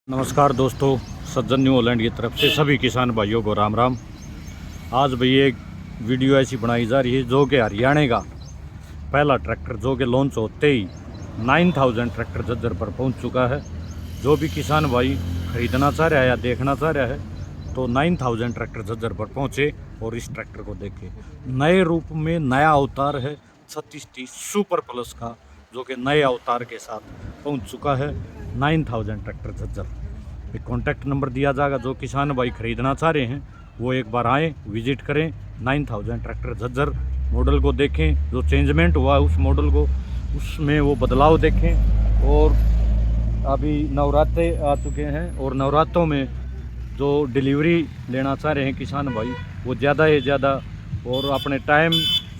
नमस्कार दोस्तों, सज्जन new Holland की तरफ से सभी किसान भाइयों को राम राम। आज भाई एक वीडियो ऐसी बनाई जा रही है जो कि हरियाणा का पहला ट्रैक्टर जो कि लॉन्च होते ही 9000 ट्रैक्टर झज्जर पर पहुंच चुका है। जो भी किसान भाई खरीदना चाह रहा है या देखना चाह रहा है तो 9000 ट्रैक्टर झज्जर पर पहुंचे और इस ट्रैक्टर को देखे। नए रूप में नया अवतार है 3630 सुपर प्लस का, जो कि नए अवतार के साथ पहुंच चुका है 9000 ट्रैक्टर झज्जर। एक कॉन्टैक्ट नंबर दिया जाएगा, जो किसान भाई खरीदना चाह रहे हैं वो एक बार आएँ, विजिट करें 9000 ट्रैक्टर झज्जर। मॉडल को देखें, जो चेंजमेंट हुआ उस मॉडल को, उसमें वो बदलाव देखें। और अभी नवरात्रे आ चुके हैं और नवरात्रों में जो डिलीवरी लेना चाह रहे हैं किसान भाई वो ज़्यादा से ज़्यादा और अपने टाइम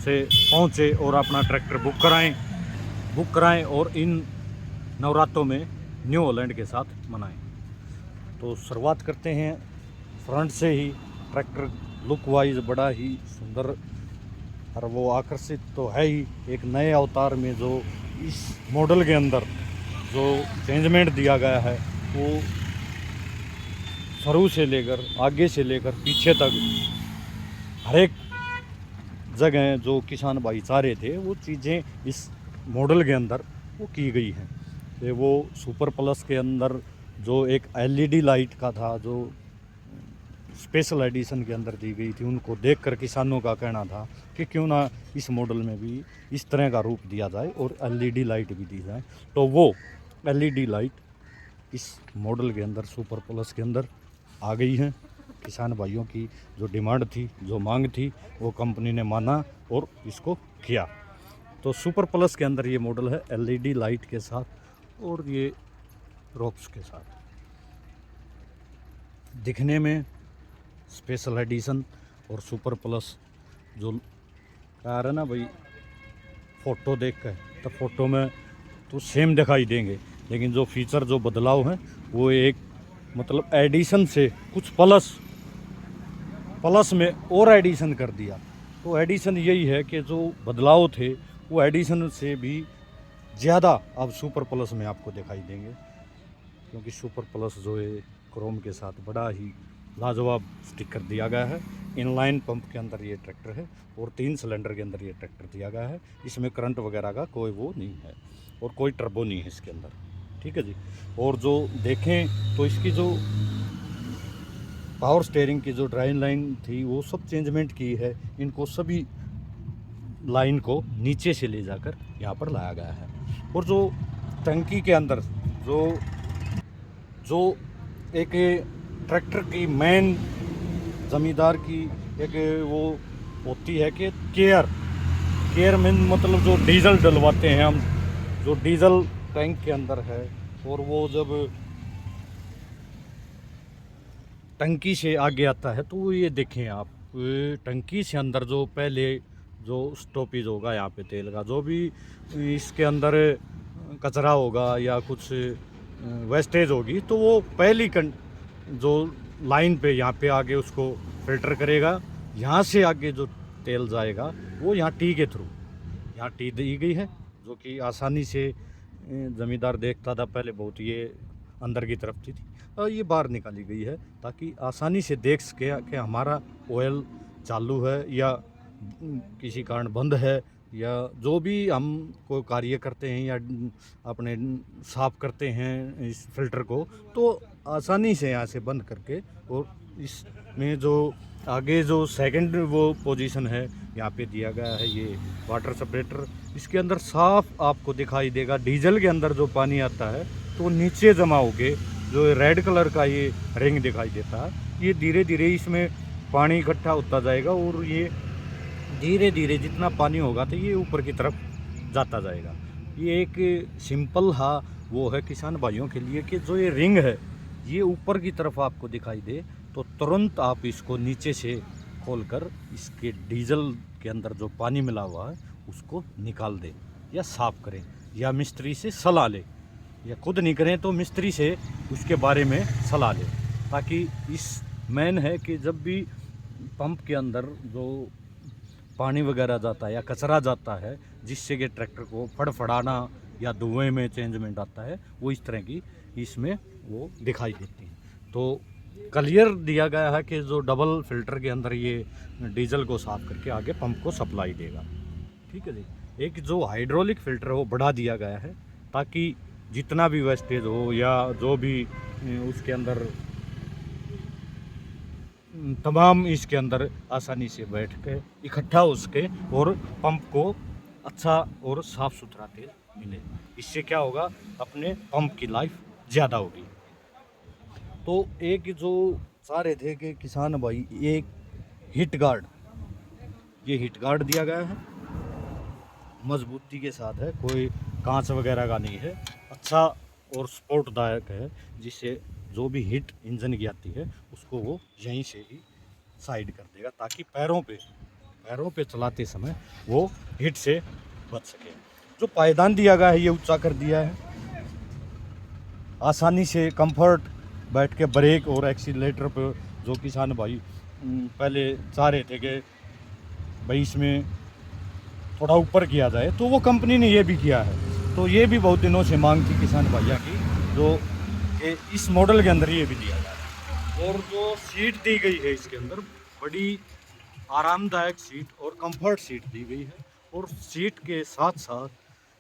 से पहुँचे और अपना ट्रैक्टर बुक कराएं और इन नवरात्रों में न्यू हॉलैंड के साथ मनाएं। तो शुरुआत करते हैं फ्रंट से ही। ट्रैक्टर लुक वाइज बड़ा ही सुंदर और वो आकर्षित तो है ही। एक नए अवतार में जो इस मॉडल के अंदर जो चेंजमेंट दिया गया है वो शुरू से लेकर आगे से लेकर पीछे तक हर एक जगह जो किसान भाई चाह रहे थे वो चीज़ें इस मॉडल के अंदर वो की गई हैं। तो वो सुपर प्लस के अंदर जो एक एलईडी लाइट का था जो स्पेशल एडिशन के अंदर दी गई थी, उनको देखकर किसानों का कहना था कि क्यों ना इस मॉडल में भी इस तरह का रूप दिया जाए और एलईडी लाइट भी दी जाए। तो वो एलईडी लाइट इस मॉडल के अंदर सुपर प्लस के अंदर आ गई हैं। किसान भाइयों की जो डिमांड थी, जो मांग थी, वो कंपनी ने माना और इसको किया। तो सुपर प्लस के अंदर ये मॉडल है एलईडी लाइट के साथ और ये रोप्स के साथ। दिखने में स्पेशल एडिशन और सुपर प्लस जो कह रहे ना भाई, फ़ोटो देख कर तो फ़ोटो में तो सेम दिखाई देंगे, लेकिन जो फीचर जो बदलाव हैं वो एक मतलब एडिशन से कुछ प्लस में और एडिशन कर दिया। तो एडिशन यही है कि जो बदलाव थे वो एडिशन से भी ज़्यादा अब सुपर प्लस में आपको दिखाई देंगे, क्योंकि सुपर प्लस जो है क्रोम के साथ बड़ा ही लाजवाब स्टिकर दिया गया है। इनलाइन पंप के अंदर ये ट्रैक्टर है और 3 सिलेंडर के अंदर ये ट्रैक्टर दिया गया है। इसमें करंट वगैरह का कोई वो नहीं है और कोई टर्बो नहीं है इसके अंदर, ठीक है जी। और जो देखें तो इसकी जो पावर स्टीयरिंग की जो ड्राइव लाइन थी वो सब चेंजमेंट की है। इनको सभी लाइन को नीचे से ले जाकर यहाँ पर लाया गया है। और जो टंकी के अंदर जो एक ट्रैक्टर की मेन ज़मींदार की एक वो होती है कि केयर में मतलब जो डीजल डलवाते हैं हम, जो डीजल टैंक के अंदर है और वो जब टंकी से आगे आता है तो ये देखें आप, टंकी से अंदर जो पहले जो स्टॉपेज होगा यहाँ पे तेल का, जो भी इसके अंदर कचरा होगा या कुछ वेस्टेज होगी तो वो पहली जो लाइन पे यहाँ पे आगे उसको फिल्टर करेगा। यहाँ से आगे जो तेल जाएगा वो यहाँ टी के थ्रू, यहाँ टी दी गई है जो कि आसानी से ज़मींदार देखता था पहले बहुत, ये अंदर की तरफ थी और ये बाहर निकाली गई है ताकि आसानी से देख सके कि हमारा ऑयल चालू है या किसी कारण बंद है, या जो भी हम कोई कार्य करते हैं या अपने साफ़ करते हैं इस फिल्टर को तो आसानी से यहाँ से बंद करके। और इसमें जो आगे जो सेकंड वो पोजीशन है यहाँ पे दिया गया है ये वाटर सेपरेटर। इसके अंदर साफ आपको दिखाई देगा डीजल के अंदर जो पानी आता है तो नीचे जमा होके जो रेड कलर का ये रिंग दिखाई देता है, ये धीरे धीरे इसमें पानी इकट्ठा होता जाएगा और ये धीरे धीरे जितना पानी होगा तो ये ऊपर की तरफ जाता जाएगा। ये एक सिंपल वो है किसान भाइयों के लिए कि जो ये रिंग है ये ऊपर की तरफ आपको दिखाई दे तो तुरंत आप इसको नीचे से खोलकर इसके डीजल के अंदर जो पानी मिला हुआ है उसको निकाल दें या साफ़ करें या मिस्त्री से सलाह लें, या खुद नहीं करें तो मिस्त्री से उसके बारे में सलाह लें, ताकि इस मेन है कि जब भी पंप के अंदर जो पानी वगैरह जाता है या कचरा जाता है जिससे कि ट्रैक्टर को फड़फड़ाना या धुएं में चेंजमेंट आता है, वो इस तरह की इसमें वो दिखाई देती हैं। तो क्लियर दिया गया है कि जो डबल फिल्टर के अंदर ये डीजल को साफ करके आगे पंप को सप्लाई देगा। ठीक है जी। एक जो हाइड्रोलिक फिल्टर है वो बढ़ा दिया गया है ताकि जितना भी वेस्टेज हो या जो भी उसके अंदर तमाम इसके अंदर आसानी से बैठ के इकट्ठा हो सके और पंप को अच्छा और साफ़ सुथरा तेल मिले। इससे क्या होगा, अपने पंप की लाइफ ज़्यादा होगी। तो एक जो चाह रहे थे कि किसान भाई एक हिट गार्ड, ये हिट गार्ड दिया गया है, मजबूती के साथ है, कोई कांच वगैरह का नहीं है, अच्छा और स्पोर्टदायक है, जिससे जो भी हिट इंजन की आती है उसको वो यहीं से ही साइड कर देगा ताकि पैरों पे चलाते समय वो हिट से बच सके। जो पायदान दिया गया है ये ऊंचा कर दिया है, आसानी से कंफर्ट बैठ के ब्रेक और एक्सीलरेटर पर जो किसान भाई पहले चाह रहे थे कि भाई इसमें थोड़ा ऊपर किया जाए, तो वो कंपनी ने ये भी किया है। तो ये भी बहुत दिनों से मांग थी किसान भैया की, जो कि इस मॉडल के अंदर ये भी दिया जाए। और जो सीट दी गई है इसके अंदर बड़ी आरामदायक सीट और कंफर्ट सीट दी गई है, और सीट के साथ साथ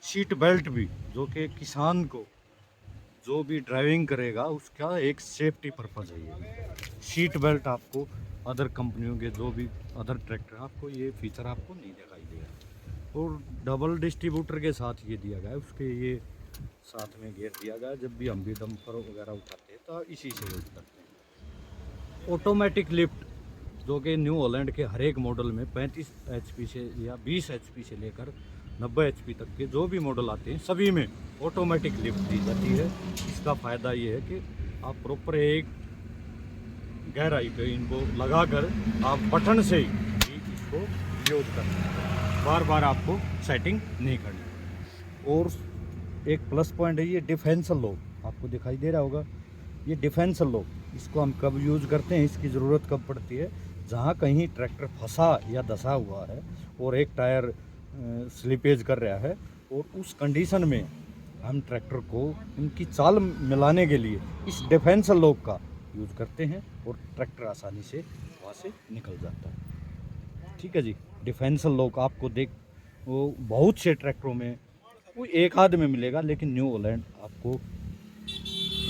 सीट बेल्ट भी, जो कि किसान को जो भी ड्राइविंग करेगा उसका एक सेफ्टी पर्पज़ है। ये सीट बेल्ट आपको अदर कंपनियों के जो भी अदर ट्रैक्टर आपको ये फीचर आपको नहीं दिखाई देगा। और डबल डिस्ट्रीब्यूटर के साथ ये दिया गया है, उसके ये साथ में घेर दिया गया है। जब भी हम भी डंपर वगैरह उठाते हैं तो इसी से यूज करते हैं। ऑटोमेटिक लिफ्ट, जो कि न्यू हॉलैंड के हर एक मॉडल में 35 HP से या 20 HP से लेकर 90 HP तक के जो भी मॉडल आते हैं सभी में ऑटोमेटिक लिफ्ट दी जाती है। इसका फ़ायदा ये है कि आप प्रॉपर एक गहराई पे इनको लगाकर आप बटन से ही इसको यूज कर सकते हैं, बार बार आपको सेटिंग नहीं करनी। और एक प्लस पॉइंट है ये डिफेंसल लॉक, आपको दिखाई दे रहा होगा ये डिफेंसल लॉक। इसको हम कब यूज़ करते हैं, इसकी ज़रूरत कब पड़ती है, जहाँ कहीं ट्रैक्टर फंसा या धंसा हुआ है और एक टायर स्लिपेज कर रहा है, और उस कंडीशन में हम ट्रैक्टर को इनकी चाल मिलाने के लिए इस डिफेंसल लॉक का यूज़ करते हैं और ट्रैक्टर आसानी से वहाँ से निकल जाता है। ठीक है जी। डिफेंसल लॉक आपको वो बहुत से ट्रैक्टरों में वो एक आध में मिलेगा, लेकिन न्यू हॉलैंड आपको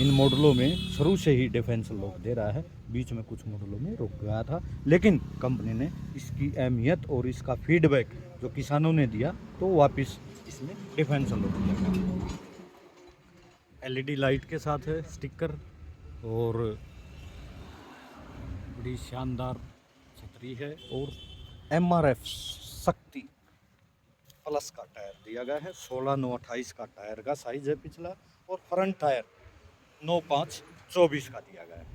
इन मॉडलों में शुरू से ही डिफेंसल लॉक दे रहा है। बीच में कुछ मॉडलों में रुक गया था, लेकिन कंपनी ने इसकी अहमियत और इसका फीडबैक जो किसानों ने दिया तो वापस इसमें डिफेंसल लॉक दिया। LED लाइट के साथ है स्टिकर, और बड़ी शानदार छतरी है, और MRF शक्ति प्लस का टायर दिया गया है। 16/9/28 का टायर का साइज है पिछला, और फ्रंट टायर 9/5/24 का दिया गया है।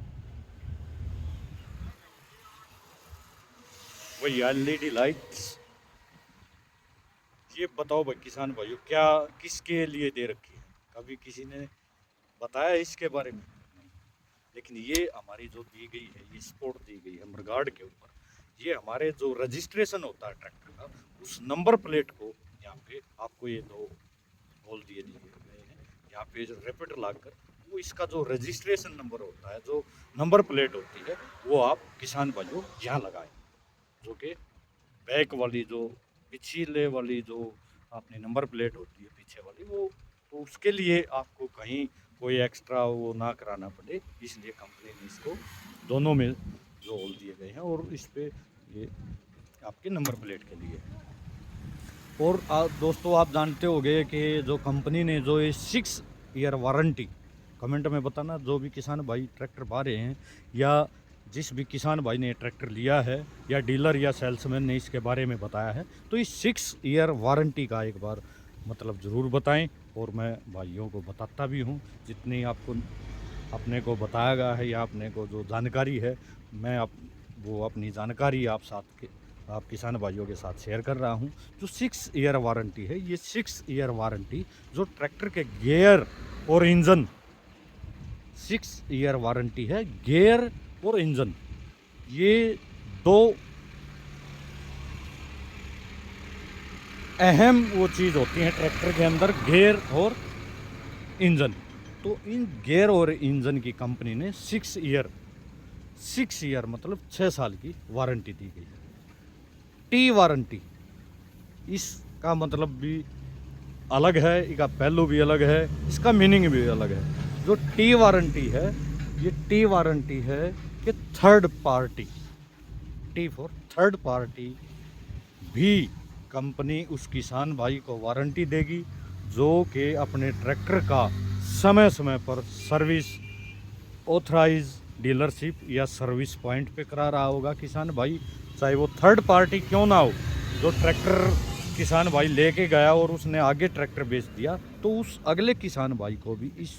वही LED लाइट्स। ये बताओ भाई किसान भाइयों, क्या किसके लिए दे रखी है, कभी किसी ने बताया इसके बारे में? लेकिन ये हमारी जो दी गई है, ये सपोर्ट दी गई है मरगार्ड के ऊपर, ये हमारे जो रजिस्ट्रेशन होता है ट्रैक्टर का, उस नंबर प्लेट को यहाँ पे आपको ये दो होल दिए गए हैं, यहाँ पे रिपीटर लगाकर वो इसका जो रजिस्ट्रेशन नंबर होता है, जो नंबर प्लेट होती है, वो आप किसान भाइयों यहाँ लगाएं। जो कि बैक वाली जो पिछले वाली जो अपनी नंबर प्लेट होती है पीछे वाली, वो तो उसके लिए आपको कहीं कोई एक्स्ट्रा वो ना कराना पड़े, इसलिए कंपनी ने इसको दोनों में जो होल दिए गए हैं, और इस पे ये आपके नंबर प्लेट के लिए। और दोस्तों आप जानते होंगे कि जो कंपनी ने जो ये 6 ईयर वारंटी, कमेंट में बताना जो भी किसान भाई ट्रैक्टर पा रहे हैं, या जिस भी किसान भाई ने ट्रैक्टर लिया है, या डीलर या सेल्समैन ने इसके बारे में बताया है, तो इस 6 ईयर वारंटी का एक बार मतलब ज़रूर बताएं। और मैं भाइयों को बताता भी हूं, जितनी आपको अपने को बताया गया है या अपने को जो जानकारी है, मैं वो अपनी जानकारी आप किसान भाइयों के साथ शेयर कर रहा हूं। जो 6 ईयर वारंटी है, ये 6 ईयर वारंटी जो ट्रैक्टर के गियर और इंजन, 6 ईयर वारंटी है गियर और इंजन, ये दो अहम वो चीज़ होती हैं ट्रैक्टर के अंदर, गियर और इंजन। तो इन गियर और इंजन की कंपनी ने 6 ईयर मतलब 6 साल की वारंटी दी गई। टी वारंटी, इसका मतलब भी अलग है, इसका पहलू भी अलग है, इसका मीनिंग भी अलग है। जो टी वारंटी है, ये टी वारंटी है कि third party, T for third party भी कंपनी उस किसान भाई को वारंटी देगी जो कि अपने ट्रैक्टर का समय समय पर सर्विस ऑथराइज डीलरशिप या सर्विस पॉइंट पे करा रहा होगा किसान भाई, चाहे वो थर्ड पार्टी क्यों ना हो। जो ट्रैक्टर किसान भाई लेके गया और उसने आगे ट्रैक्टर बेच दिया, तो उस अगले किसान भाई को भी इस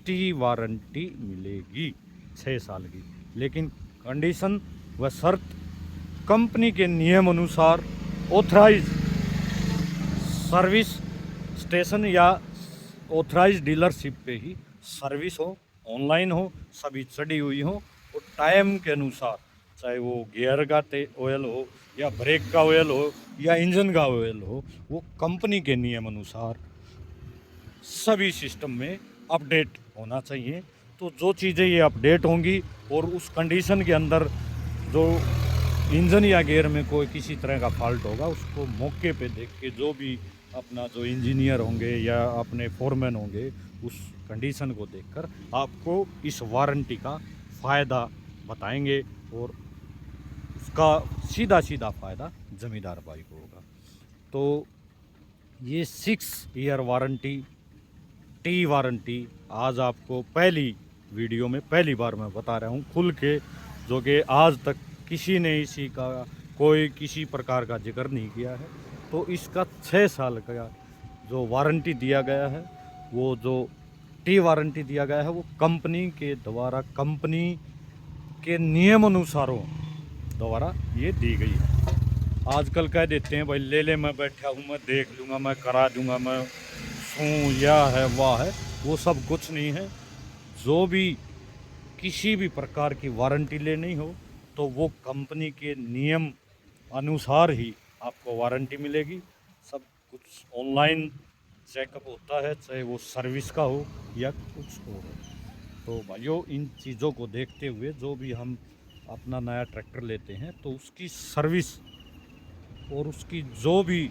टी वारंटी मिलेगी 6 साल की। लेकिन कंडीशन व शर्त कंपनी के नियम अनुसार ऑथराइज सर्विस स्टेशन या ऑथराइज डीलरशिप पे ही सर्विस हो, ऑनलाइन हो, सभी चढ़ी हुई हो, और टाइम के अनुसार, चाहे वो गियर का ऑयल हो या ब्रेक का ऑयल हो या इंजन का ऑयल हो, वो कंपनी के नियम अनुसार सभी सिस्टम में अपडेट होना चाहिए। तो जो चीज़ें ये अपडेट होंगी और उस कंडीशन के अंदर जो इंजन या गियर में कोई किसी तरह का फॉल्ट होगा, उसको मौके पे देख के जो भी अपना जो इंजीनियर होंगे या अपने फोरमैन होंगे, उस कंडीशन को देखकर आपको इस वारंटी का फ़ायदा बताएंगे और उसका सीधा सीधा फ़ायदा ज़मींदार भाई को होगा। तो ये 6 ईयर वारंटी, टी वारंटी आज आपको पहली वीडियो में पहली बार मैं बता रहा हूँ खुल के, जो कि आज तक किसी ने इसी का कोई किसी प्रकार का जिक्र नहीं किया है। तो इसका 6 साल का जो वारंटी दिया गया है, वो जो टी वारंटी दिया गया है, वो कंपनी के द्वारा कंपनी के नियम अनुसारों द्वारा ये दी गई है। आजकल कह देते हैं भाई ले ले, मैं बैठा हूँ, मैं देख लूँगा, मैं करा दूँगा, मैं हूँ, या है वाह है, वो सब कुछ नहीं है। जो भी किसी भी प्रकार की वारंटी लेनी हो तो वो कंपनी के नियम अनुसार ही आपको वारंटी मिलेगी। सब कुछ ऑनलाइन चेकअप होता है, चाहे वो सर्विस का हो या कुछ हो। तो भाइयों, इन चीज़ों को देखते हुए जो भी हम अपना नया ट्रैक्टर लेते हैं तो उसकी सर्विस और उसकी जो भी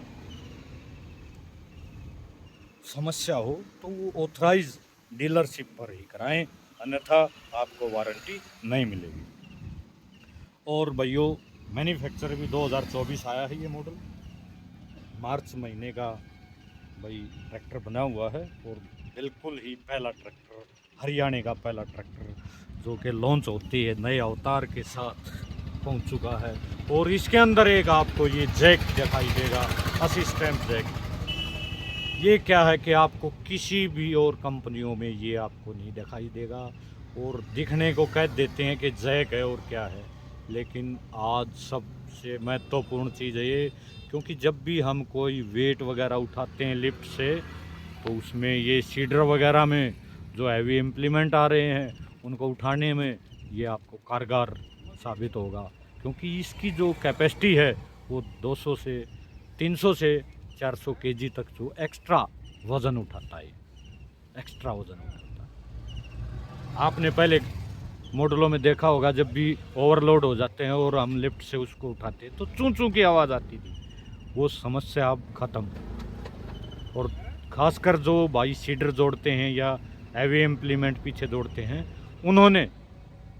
समस्या हो तो वो ऑथराइज डीलरशिप पर ही कराएं, अन्यथा आपको वारंटी नहीं मिलेगी। और भाइयों, मैन्युफैक्चर भी 2024 आया है, ये मॉडल मार्च महीने का भाई ट्रैक्टर बना हुआ है, और बिल्कुल ही पहला ट्रैक्टर, हरियाणा का पहला ट्रैक्टर जो कि लॉन्च होती है नए अवतार के साथ पहुंच चुका है। और इसके अंदर एक आपको ये जैक दिखाई देगा, असिस्टेंट जैक। ये क्या है कि आपको किसी भी और कंपनियों में ये आपको नहीं दिखाई देगा, और दिखने को कह देते हैं कि जैक है और क्या है, लेकिन आज सबसे महत्वपूर्ण चीज़ है ये। क्योंकि जब भी हम कोई वेट वगैरह उठाते हैं लिफ्ट से, तो उसमें ये सीडर वगैरह में जो हैवी इम्प्लीमेंट आ रहे हैं उनको उठाने में ये आपको कारगर साबित होगा। क्योंकि इसकी जो कैपेसिटी है वो 200 से 300 से 400 केजी तक जो एक्स्ट्रा वज़न उठाता है, एक्स्ट्रा वज़न उठाता है। आपने पहले मॉडलों में देखा होगा, जब भी ओवरलोड हो जाते हैं और हम लिफ्ट से उसको उठाते हैं तो चूं चूं की आवाज़ आती थी, वो समस्या अब ख़त्म। और ख़ासकर जो भाई सीडर जोड़ते हैं या हैवी इम्प्लीमेंट पीछे जोड़ते हैं, उन्होंने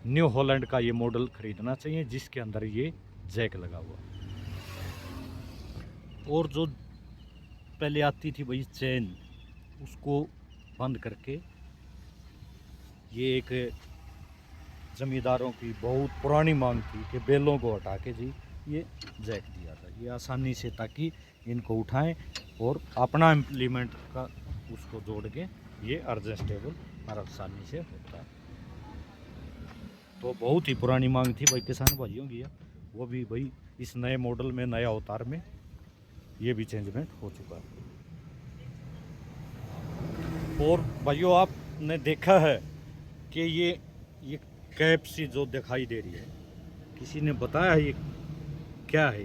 न्यू हॉलैंड का ये मॉडल ख़रीदना चाहिए जिसके अंदर ये जैक लगा हुआ। और जो पहले आती थी भाई चैन, उसको बंद करके, ये एक ज़मींदारों की बहुत पुरानी मांग थी कि बैलों को हटा के जी ये जैक दिया था, ये आसानी से ताकि इनको उठाएं और अपना इम्प्लीमेंट का उसको जोड़ के ये एडजस्टेबल और आसानी से होता है। तो बहुत ही पुरानी मांग थी भाई किसान भाइयों की, वो भी भाई इस नए मॉडल में, नया अवतार में ये भी चेंजमेंट हो चुका है। और भाइयों, आपने देखा है कि ये कैप सी जो दिखाई दे रही है, किसी ने बताया ये क्या है?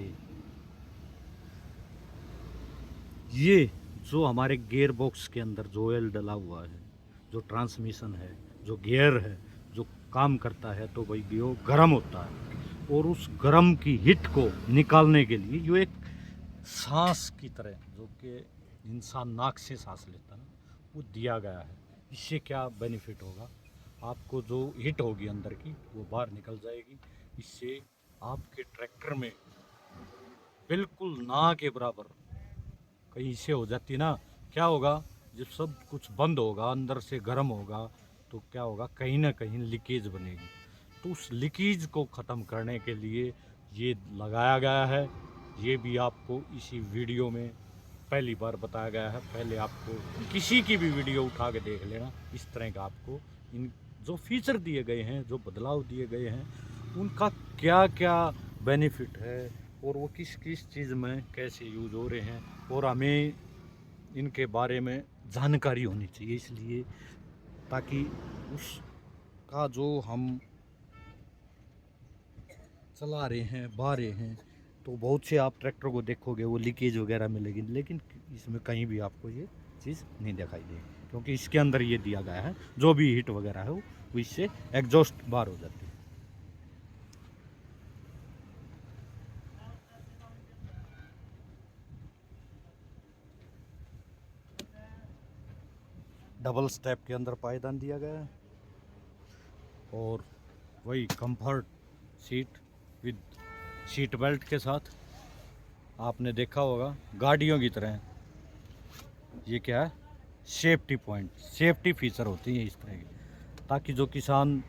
ये जो हमारे गियर बॉक्स के अंदर जो ऑयल डला हुआ है, जो ट्रांसमिशन है, जो गियर है, जो काम करता है, तो भाई वो गर्म होता है। और उस गर्म की हीट को निकालने के लिए जो एक सांस की तरह, जो कि इंसान नाक से सांस लेता है, वो दिया गया है। इससे क्या बेनिफिट होगा, आपको जो हीट होगी अंदर की वो बाहर निकल जाएगी। इससे आपके ट्रैक्टर में बिल्कुल ना के बराबर कहीं से हो जाती ना, क्या होगा, जब सब कुछ बंद होगा, अंदर से गर्म होगा, तो क्या होगा, कहीं ना कहीं लीकेज बनेगी। तो उस लीकेज को ख़त्म करने के लिए ये लगाया गया है। ये भी आपको इसी वीडियो में पहली बार बताया गया है। पहले आपको किसी की भी वीडियो उठा के देख लेना, इस तरह का आपको इन जो फीचर दिए गए हैं, जो बदलाव दिए गए हैं, उनका क्या क्या बेनिफिट है और वो किस किस चीज़ में कैसे यूज हो रहे हैं, और हमें इनके बारे में जानकारी होनी चाहिए। इसलिए ताकि उसका जो हम चला रहे हैं, बहा रहे हैं, तो बहुत से आप ट्रैक्टर को देखोगे वो लीकेज वगैरह मिलेगी, लेकिन इसमें कहीं भी आपको ये चीज़ नहीं दिखाई देगी, क्योंकि इसके अंदर ये दिया गया है जो भी हीट वगैरह है वो इससे एग्जॉस्ट बाहर हो जाती है। डबल स्टेप के अंदर पायदान दिया गया है, और वही comfort seat with seat belt के साथ। आपने देखा होगा गाड़ियों की तरह ये क्या है, सेफ्टी पॉइंट, सेफ्टी फीचर होती है इस तरह की, ताकि जो किसान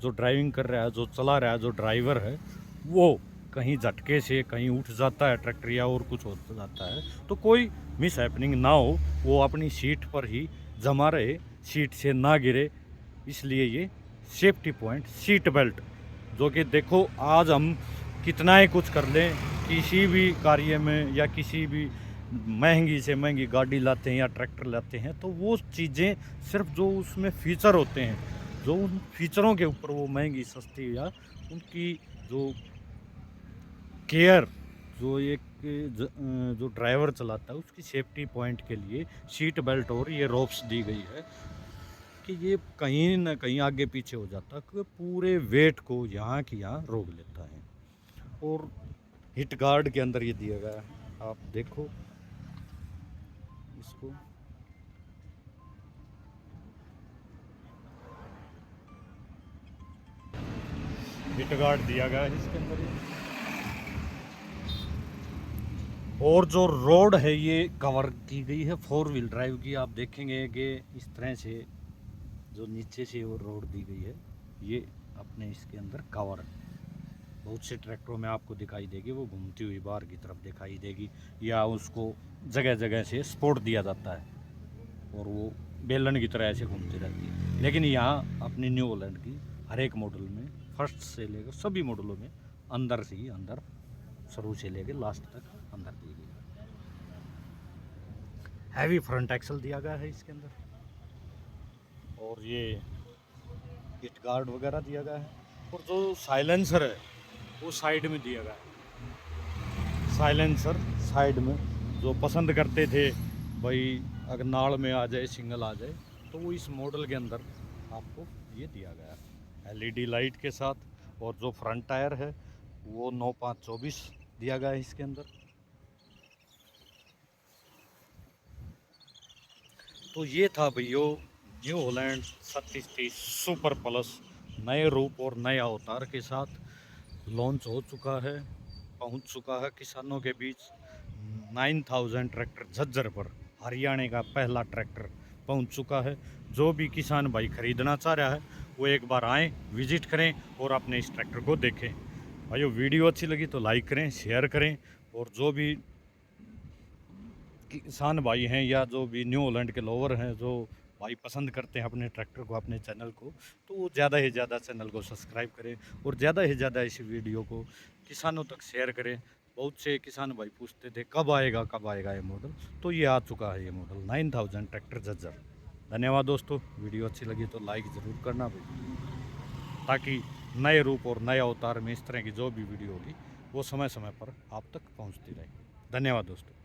जो ड्राइविंग कर रहा है, जो चला रहा है, जो ड्राइवर है, वो कहीं झटके से कहीं उठ जाता है ट्रैक्टर या और कुछ हो जाता है, तो कोई मिस हैपनिंग ना हो, वो अपनी सीट पर ही जमा रहे, सीट से ना गिरे। इसलिए ये सेफ्टी पॉइंट, सीट बेल्ट, जो कि देखो आज हम कितना ही कुछ कर लें, किसी भी कार्य में या किसी भी महंगी से महंगी गाड़ी लाते हैं या ट्रैक्टर लाते हैं, तो वो चीज़ें सिर्फ जो उसमें फ़ीचर होते हैं, जो उन फीचरों के ऊपर वो महंगी सस्ती, या उनकी जो केयर, जो एक जो ड्राइवर चलाता है उसकी सेफ्टी पॉइंट के लिए सीट बेल्ट और ये रोप्स दी गई है, कि ये कहीं ना कहीं आगे पीछे हो जाता है, कि पूरे वेट को यहाँ की यहाँ रोक लेता है। और हिट गार्ड के अंदर ये दिया गया है, आप देखो इसको, हिट गार्ड दिया गया है इसके अंदर ये। और जो रोड है ये कवर की गई है 4 व्हील ड्राइव की। आप देखेंगे कि इस तरह से जो नीचे से वो रोड दी गई है, ये अपने इसके अंदर कवर है। बहुत से ट्रैक्टरों में आपको दिखाई देगी वो घूमती हुई बाहर की तरफ दिखाई देगी, या उसको जगह जगह से सपोर्ट दिया जाता है और वो बेलन की तरह ऐसे घूमती रहती है। लेकिन यहाँ अपनी न्यू होलैंड की हर एक मॉडल में, फर्स्ट से लेकर सभी मॉडलों में, अंदर से ही अंदर, शुरू से लेकर लास्ट तक अंदर दी गई। हैवी फ्रंट एक्सल दिया गया है इसके अंदर, और ये हिट गार्ड वगैरह दिया गया है। और जो साइलेंसर है वो साइड में दिया गया है। साइलेंसर साइड में, जो पसंद करते थे भाई अगर नाड़ में आ जाए, सिंगल आ जाए, तो वो इस मॉडल के अंदर आपको ये दिया गया है एलईडी लाइट के साथ। और जो फ्रंट टायर है वो 9/5/24 दिया गया है इसके अंदर। तो ये था भैया न्यू होलैंड 3730 सुपर प्लस, नए रूप और नए अवतार के साथ लॉन्च हो चुका है, पहुंच चुका है किसानों के बीच। 9000 ट्रैक्टर झज्जर पर हरियाणा का पहला ट्रैक्टर पहुंच चुका है। जो भी किसान भाई खरीदना चाह रहा है वो एक बार आएँ, विजिट करें और अपने इस ट्रैक्टर को देखें। भाइयों वीडियो अच्छी लगी तो लाइक करें, शेयर करें, और जो भी किसान भाई हैं या जो भी न्यू होलैंड के लोवर हैं, जो भाई पसंद करते हैं अपने ट्रैक्टर को, अपने चैनल को, तो वो ज़्यादा से ज़्यादा चैनल को सब्सक्राइब करें और ज़्यादा से ज़्यादा इस वीडियो को किसानों तक शेयर करें। बहुत से किसान भाई पूछते थे कब आएगा ये मॉडल, तो ये आ चुका है ये मॉडल 9000 ट्रैक्टर झज्जर। धन्यवाद दोस्तों, वीडियो अच्छी लगी तो लाइक ज़रूर करना भाई, ताकि नए रूप और नए अवतार में इस तरह की जो भी वीडियो होगी वो समय समय पर आप तक पहुँचती रहे। धन्यवाद दोस्तों।